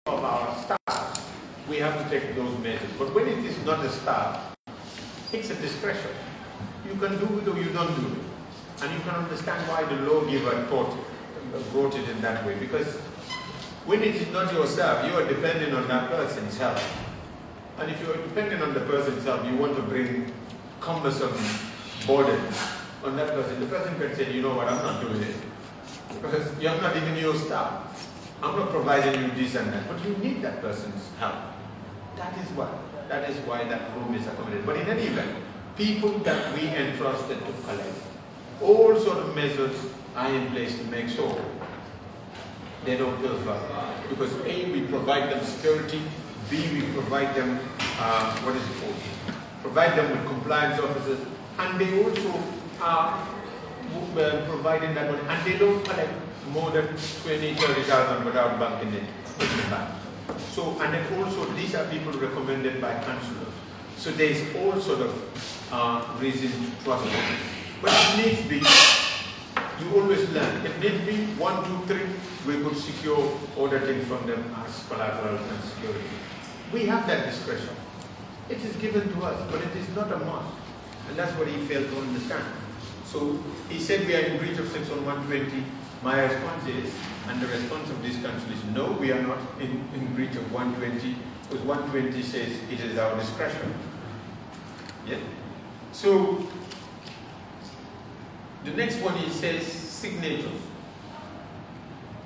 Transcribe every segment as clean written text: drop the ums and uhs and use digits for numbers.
of our staff, we have to take those measures. But when it is not a staff, it's a discretion. You can do it or you don't do it. And you can understand why the lawgiver brought it in that way. Because when it is not yourself, you are depending on that person's help. And if you are depending on the person's help, you want to bring cumbersome burden on that person. The person can say, you know what, I'm not doing it. Because you're not even your staff. I'm not providing you this and that. But you need that person's help. That is why that room is accommodated. But in any event, people that we entrusted to collect, all sort of measures are in place to make sure they don't pilfer. Because A, we provide them security, B, we provide them, provide them with compliance officers, and they also are providing that money, and they don't collect more than 20,000-30,000 without banking it in the bank. So, and then also, these are people recommended by councillors. So there is all sort of reason to trust them. But if needs be, you always learn. If need be, 1, 2, 3, we could secure other things from them as collateral and security. We have that discretion. It is given to us, but it is not a must. And that's what he failed to understand. So he said we are in breach of Section 120. My response is, and the response of this council is, no, we are not in breach of 120, because 120 says it is our discretion. Yeah. So the next one, he says signatures.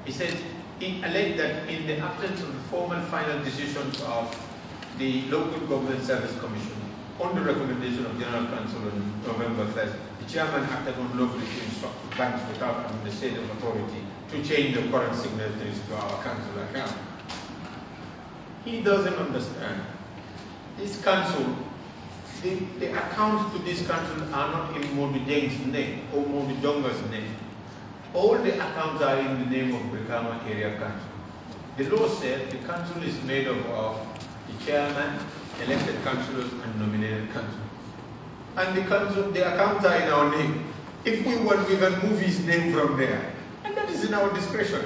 He said he alleged that in the absence of the formal final decisions of the Local Government Service Commission, on the recommendation of General Council on November 1st, the chairman acted unlawfully to instruct banks without having the state of authority to change the current signatories to our council account. He doesn't understand. This council, the accounts to this council are not in Modujeng's name or Modujonga's name. All the accounts are in the name of Brikama Area Council. The law said the council is made up of the chairman, elected councillors, and nominated councillors. And the accounts are in our name. If we want, we can move his name from there. And that is in our discretion.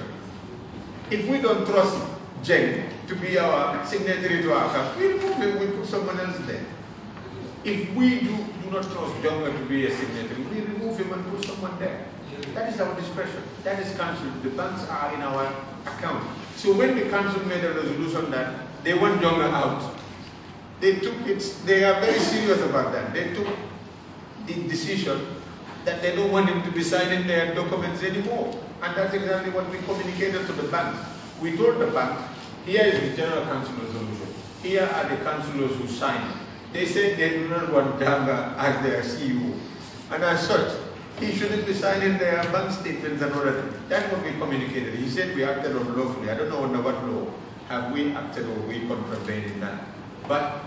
If we don't trust Jeng to be our signatory to our account, we remove him, we put someone else there. If we do not trust Jonga to be a signatory, we remove him and put someone there. That is our discretion. That is council. The banks are in our account. So when the council made a resolution that they want Jonga out, they took it, they are very serious about that. They took the decision that they don't want him to be signing their documents anymore. And that's exactly what we communicated to the banks. We told the banks, here is the General Council resolution. Here are the councillors who signed it. They said they do not want Jonga as their CEO. And as such, he shouldn't be signing their bank statements and all that. That's what we communicated. He said we acted unlawfully. I don't know under what law have we acted or we contravened in that. But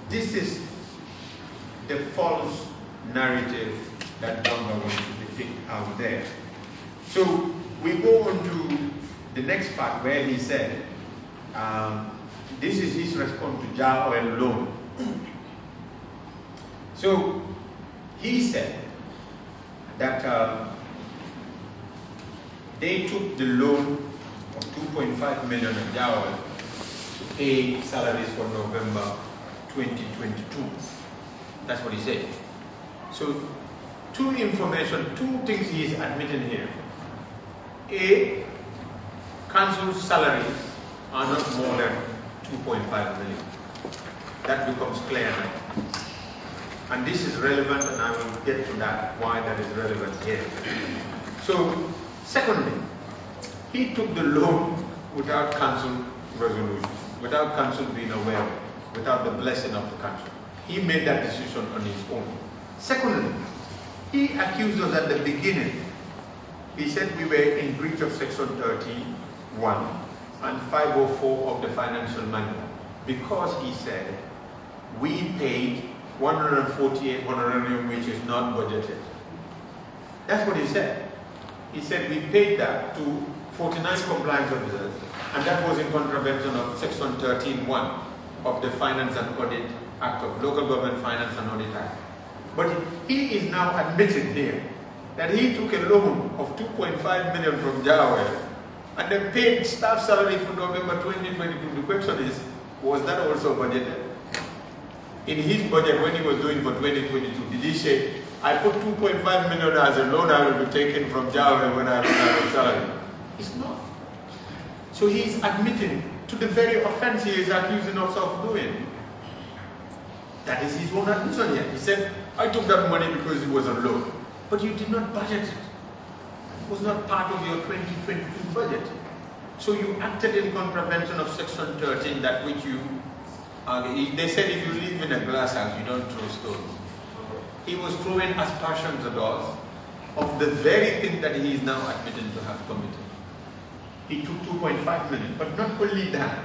this is the false narrative that Jonga wants to depict out there. So we go on to the next part where he said, this is his response to Jar Oil loan. So he said that they took the loan of 2.5 million of Jar Oil to pay salaries for November 2022. That's what he said. So two things he is admitting here. A, council's salaries are not more than 2.5 million. That becomes clear now. And this is relevant, and I will get to that, why that is relevant here. So, secondly, he took the loan without council resolution, without council being aware, without the blessing of the council. He made that decision on his own. Secondly, he accused us at the beginning. He said we were in breach of Section 31 and 504 of the financial manual because he said we paid 148 honorarium which is not budgeted. That's what he said. He said we paid that to 49 compliance officers, and that was in contravention of Section 13(1) of the Finance and Audit Act of Local Government Finance and Audit Act. But he is now admitting here that he took a loan of 2.5 million from Jar Oil And they paid staff salary for November 2022. The question is, was that also budgeted? In his budget, when he was doing for 2022, did he say, I put 2.5 million as a loan I will be taken from Java when I have salary? It's not. So he's admitting to the very offense he is accusing us of doing. That is his own admission here. He said, I took that money because it was a loan. But you did not budget it. It was not part of your 2022 budget. So you acted in contravention of section 13, that which you, they said if you live in a glass house, you don't throw stones. He was throwing aspersions at us of the very thing that he is now admitting to have committed. He took 2.5 million, but not only that,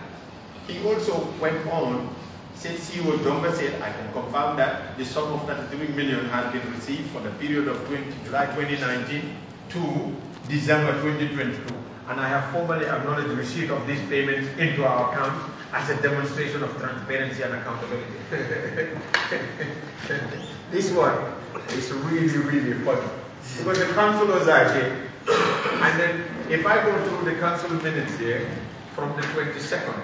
he also went on, said CEO Donga said, I can confirm that the sum of 33 million has been received for the period of July 2019 to December 2022. And I have formally acknowledged the receipt of these payments into our account as a demonstration of transparency and accountability. This one is really, really funny. Because the councillors are here. And then if I go through the council minutes here, from the 22nd,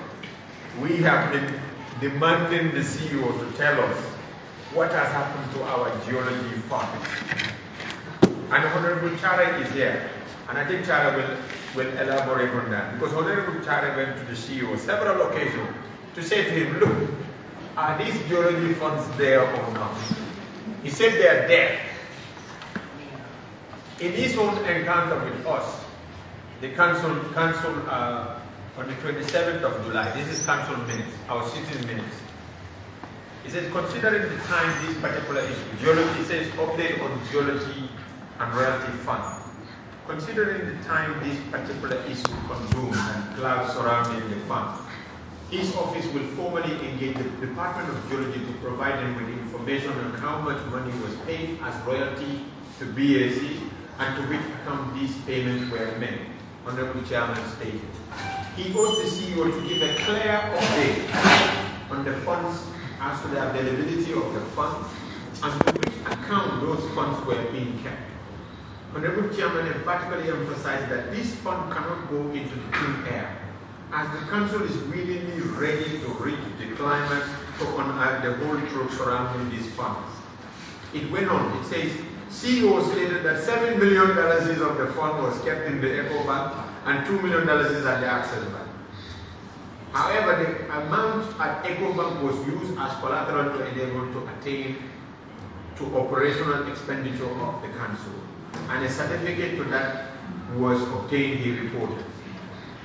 we have been demanding the CEO to tell us what has happened to our geology fund. And Honorable Chara is here. And I think Chara will elaborate on that. Because Honorable Chara went to the CEO several occasions to say to him, look, are these geology funds there or not? He said they are there. In his own encounter with us, the council on the 27th of July, this is council minutes, our sitting minutes. He says, considering the time this particular issue, geology says update on geology and royalty fund. Considering the time this particular issue consumes and clouds surrounding the fund, his office will formally engage the Department of Geology to provide them with information on how much money was paid as royalty to BAC and to which account these payments were made. Honorable Chairman stated. He owed the CEO to give a clear update on the funds as to the availability of the funds and to which account those funds were being kept. Honorable Chairman emphatically emphasized that this fund cannot go into the thin air, as the Council is willingly ready to reach the climax to unearth the whole truth surrounding these funds. It went on, it says, CEO stated that $7 million of the fund was kept in the EcoBank and $2 million is at the Access Bank. However, the amount at EcoBank was used as collateral to enable to attain to operational expenditure of the Council, and a certificate to that was obtained, he reported.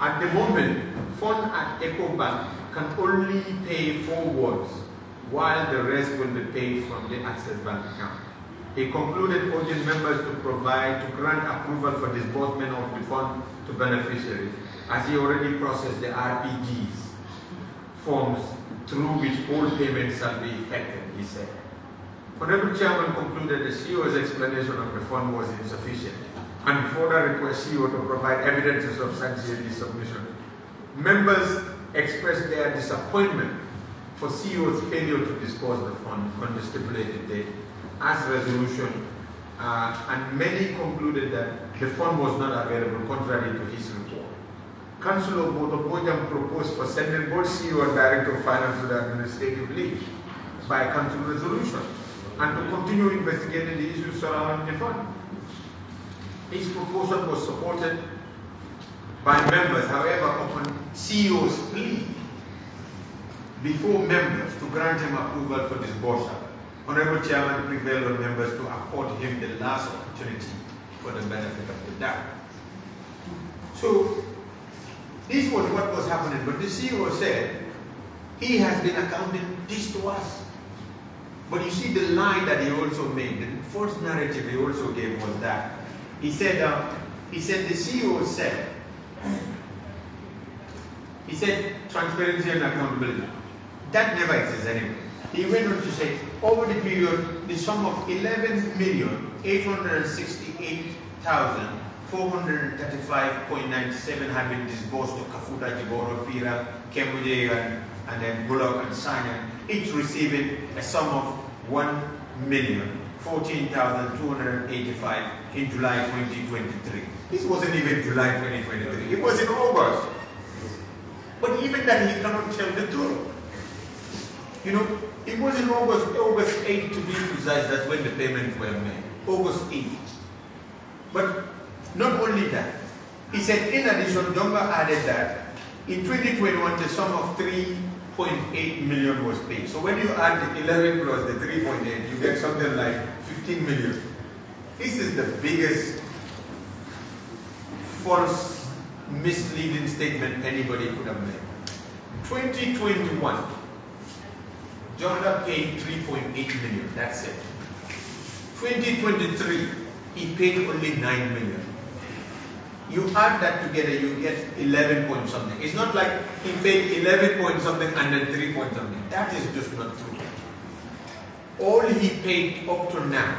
At the moment, fund at EcoBank can only pay forwards, while the rest will be paid from the Access Bank account. He concluded urging members to grant approval for disbursement of the fund to beneficiaries, as he already processed the RPGs forms through which all payments shall be effected, he said. Honorable Chairman concluded the CEO's explanation of the fund was insufficient and further request CEO to provide evidence to substantiate the submission. Members expressed their disappointment for CEO's failure to disburse the fund on the stipulated date as resolution, and many concluded that the fund was not available contrary to his report. Councillor Bojam proposed for sending both CEO and Director of Finance to the administrative leave by council resolution and to continue investigating the issues surrounding the fund. His proposal was supported by members, however, upon CEO's plea before members to grant him approval for disbursal. Honorable Chairman prevailed on members to accord him the last opportunity for the benefit of the doubt. So, this was what was happening, but the CEO said he has been accounting this to us. But you see the lie that he also made, the false narrative he also gave was that he said the CEO said, transparency and accountability. That never exists anyway. He went on to say, over the period, the sum of 11,868,435.97 had been disbursed to Kafuta, Jiboro, Pira, Kemuje, and then Bullock and Sanya, each receiving a sum of 1,435,000 14,285 in July 2023. This wasn't even July 2023. It was in August. But even that, he cannot tell the truth. You know, it was in August 8 to be precise, that's when the payments were made. August 8. But not only that, he said in addition, Donga added that in 2021 the sum of 3.8 million was paid. So when you add the 11 plus the 3.8, you get something like 15 million. This is the biggest false, misleading statement anybody could have made. 2021, Jonah paid 3.8 million, that's it. 2023, he paid only 9 million. You add that together, you get 11 point something. It's not like he paid 11 point something and then 3 point something. That is just not true. All he paid up to now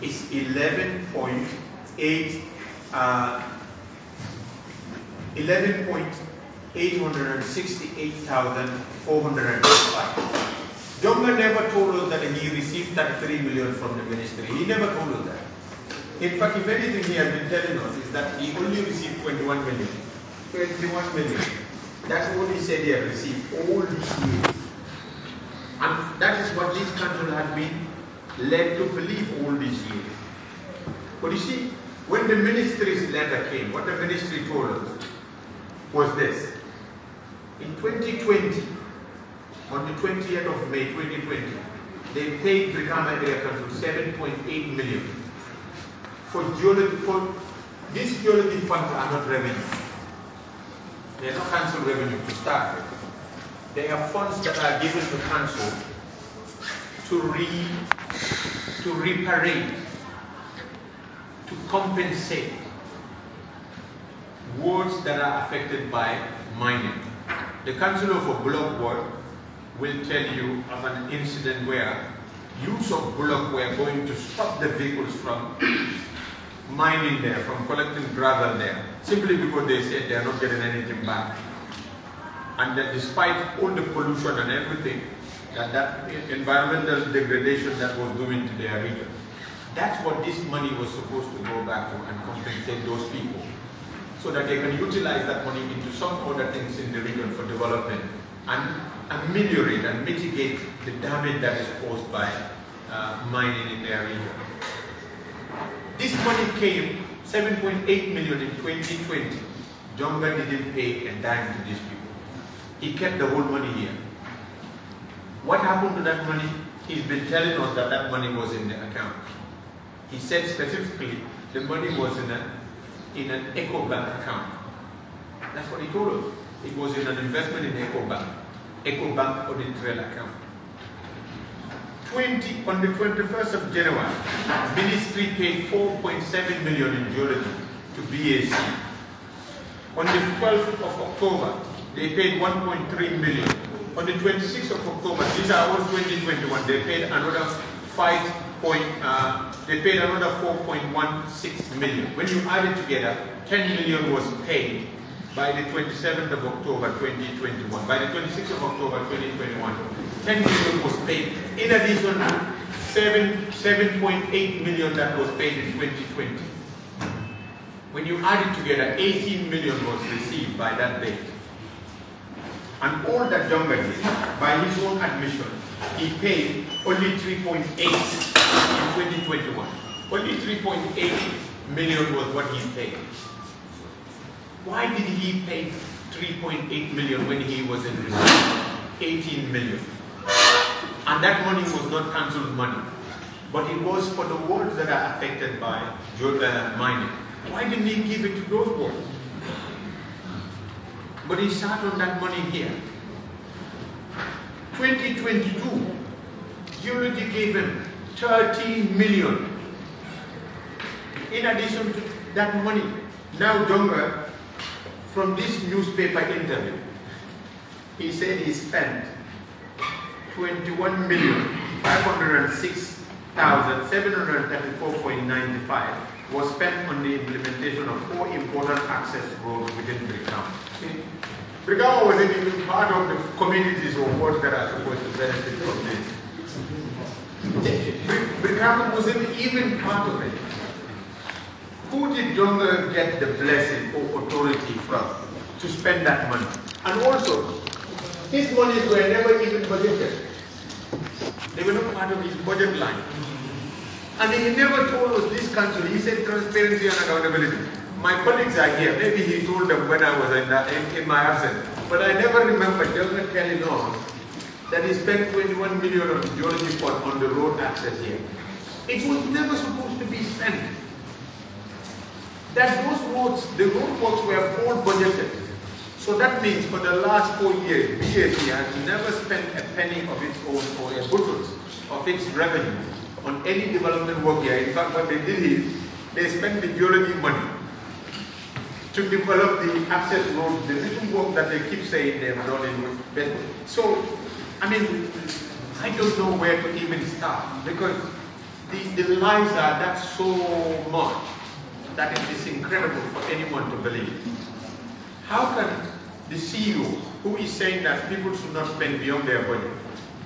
is 11,868,485. Jonga never told us that he received that 3 million from the ministry. He never told us that. In fact, if anything he has been telling us is that he only received 21 million. 21 million. That's what he said he had received all these years. And that is what this country has been led to believe all these years. But you see, when the ministry's letter came, what the ministry told us was this. In 2020, on the 20th of May 2020, they paid Brikama Area Council 7.8 million. For these geology funds are not revenue. They are not council revenue to start with. They are funds that are given to council to reparate, to compensate wards that are affected by mining. The councillor for Bullock Ward will tell you of an incident where use of Bullock were going to stop the vehicles from mining there, from collecting gravel there, simply because they said they are not getting anything back. And that despite all the pollution and everything, that environmental degradation that was doing to their region, that's what this money was supposed to go back to and compensate those people, so that they can utilize that money into some other things in the region for development and ameliorate and mitigate the damage that is caused by mining in their region. This money came 7.8 million in 2020. Jonga didn't pay a dime to these people. He kept the whole money here. What happened to that money? He's been telling us that that money was in the account. He said specifically the money was in an EcoBank account. That's what he told us. It was in an investment in EcoBank audit trail account. On the 21st of January, ministry paid 4.7 million in geology to BAC. On the 12th of October, they paid 1.3 million. On the 26th of October, these are all 2021, they paid another 4.16 million. When you add it together, 10 million was paid by the 27th of October 2021. By the 26th of October 2021, 10 million was paid. In addition to 7.8 million that was paid in 2020. When you add it together, 18 million was received by that date. And all that Jonga did, by his own admission, he paid only 3.8 in 2021. Only 3.8 million was what he paid. Why did he pay 3.8 million when he was in reserve? 18 million. And that money was not council's money, but it was for the wards that are affected by mining. Why didn't he give it to those wards? But he sat on that money here. 2022, geology gave him 13 million. In addition to that money, now Jonga, from this newspaper interview, he said he spent 21,506,734.95 was spent on the implementation of 4 important access roads within Brikama. Brikama wasn't even part of the communities or wards that are supposed to benefit from this. Brikama wasn't even part of it. Who did Donga get the blessing or authority from to spend that money? And also, his monies were never even budgeted. They were not part of his budget line. And he never told us this council. He said transparency and accountability. My colleagues are here. Maybe he told them when I was in my absence. But I never remember Delmer telling us that he spent 21 million on the geology fund on the road access here. It was never supposed to be spent. That those roads, the road works were all budgeted. So that means for the last 4 years, BSE has never spent a penny of its own or a bushels of its revenue on any development work here. In fact, what they did is they spent the geology money to develop the access roads, the little work that they keep saying they have done in business. So, I mean, I don't know where to even start because the lies are that so much that it is incredible for anyone to believe. How can the CEO, who is saying that people should not spend beyond their budget,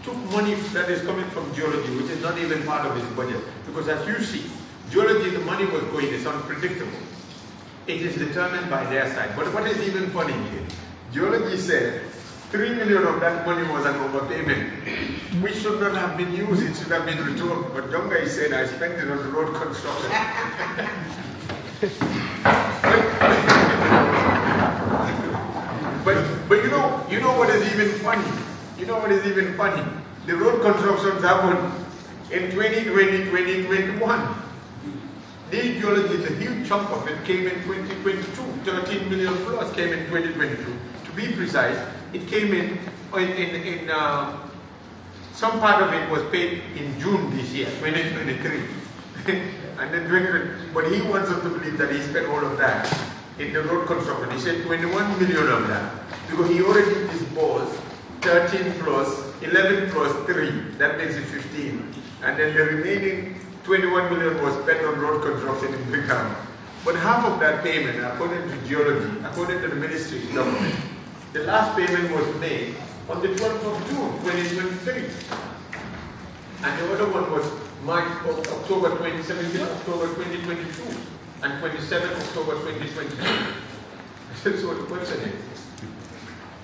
took money that is coming from geology, which is not even part of his budget? Because as you see, geology, the money was going, it's unpredictable. It is determined by their side. But what is even funny here, geology said 3 million of that money was an overpayment, which should not have been used, it should have been returned. But Donga said, I spent it on the road construction. But you know what is even funny? You know what is even funny? The road constructions happened in 2020, 2021. The geology, the huge chunk of it came in 2022. 13 million plus came in 2022. To be precise, it came in some part of it was paid in June this year, 2023. And then but he wants us to believe that he spent all of that in the road construction. He said 21 million of that because he already disbursed 13 plus 11 plus 3. That makes it 15. And then the remaining 21 million was spent on road construction in Brikama. But half of that payment, according to geology, according to the Ministry of Government, the last payment was made on the 12th of June, 2023. And the other one was October 2017, October 2022, and 27 October 2022. So the question is,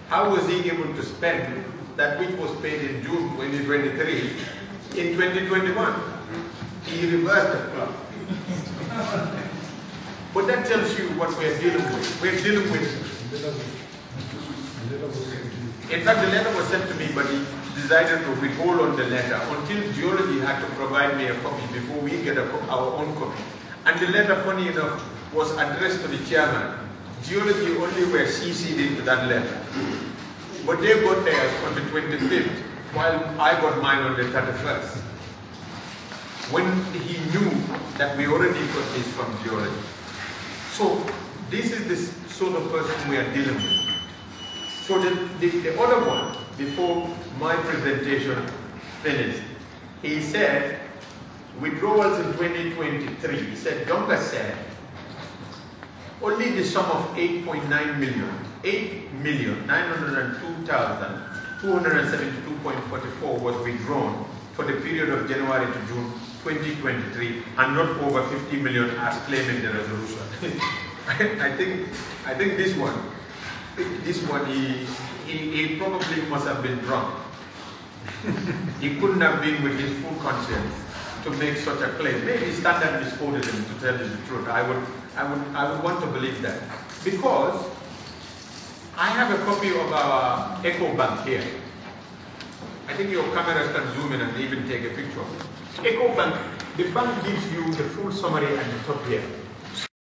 how was he able to spend that which was paid in June 2023 in 2021? He reversed the clock. But that tells you what we're dealing with. We're dealing with. In fact, the letter was sent to me, but he decided to withhold on the letter until geology had to provide me a copy before we get our own copy. And the letter, funny enough, was addressed to the chairman. Geology only were CC'd into that letter. But they got theirs on the 25th, while I got mine on the 31st. When he knew that we already got this from geology. So this is the sort of person we are dealing with. So the other one, before my presentation finished, he said, withdrawals in 2023, he said, Donga said, only the sum of 8.9 million, 8,902,272.44 was withdrawn for the period of January to June 2023 and not over 50 million as claimed in the resolution. I think this one he probably must have been drunk. He couldn't have been with his full conscience to make such a claim. Maybe Standard misquoted him, to tell you the truth. I would want to believe that. Because I have a copy of our EcoBank here. I think your cameras can zoom in and even take a picture of it. EcoBank, the bank gives you the full summary at the top here.